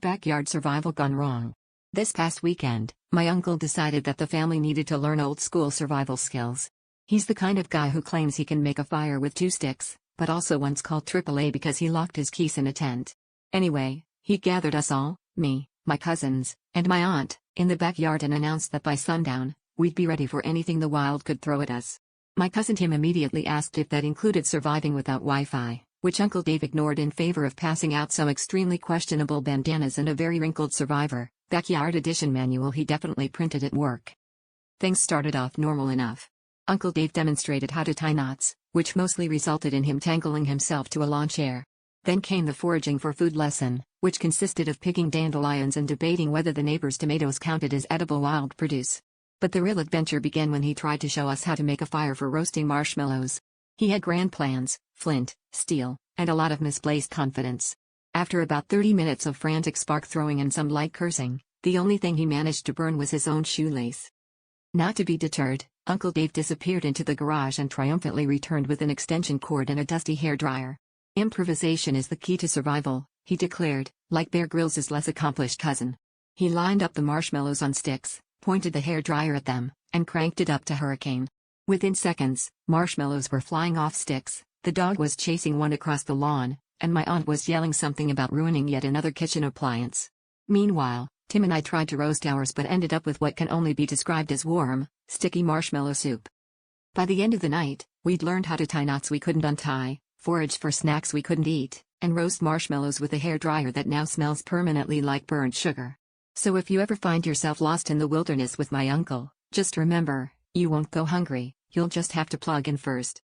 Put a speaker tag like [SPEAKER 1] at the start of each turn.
[SPEAKER 1] Backyard survival gone wrong. This past weekend, my uncle decided that the family needed to learn old-school survival skills. He's the kind of guy who claims he can make a fire with 2 sticks, but also once called AAA because he locked his keys in a tent. Anyway, he gathered us all, me, my cousins, and my aunt, in the backyard and announced that by sundown, we'd be ready for anything the wild could throw at us. My cousin Tim immediately asked if that included surviving without Wi-Fi, which Uncle Dave ignored in favor of passing out some extremely questionable bandanas and a very wrinkled Survivor Backyard Edition manual he definitely printed at work. Things started off normal enough. Uncle Dave demonstrated how to tie knots, which mostly resulted in him tangling himself to a lawn chair. Then came the foraging for food lesson, which consisted of picking dandelions and debating whether the neighbor's tomatoes counted as edible wild produce. But the real adventure began when he tried to show us how to make a fire for roasting marshmallows. He had grand plans, flint, steel, and a lot of misplaced confidence. After about 30 minutes of frantic spark throwing and some light cursing, the only thing he managed to burn was his own shoelace. Not to be deterred, Uncle Dave disappeared into the garage and triumphantly returned with an extension cord and a dusty hairdryer. Improvisation is the key to survival, he declared, like Bear Grylls' less accomplished cousin. He lined up the marshmallows on sticks, pointed the hairdryer at them, and cranked it up to hurricane. Within seconds, marshmallows were flying off sticks, the dog was chasing one across the lawn, and my aunt was yelling something about ruining yet another kitchen appliance. Meanwhile, Tim and I tried to roast ours but ended up with what can only be described as warm, sticky marshmallow soup. By the end of the night, we'd learned how to tie knots we couldn't untie, forage for snacks we couldn't eat, and roast marshmallows with a hairdryer that now smells permanently like burnt sugar. So if you ever find yourself lost in the wilderness with my uncle, just remember, you won't go hungry, you'll just have to plug in first.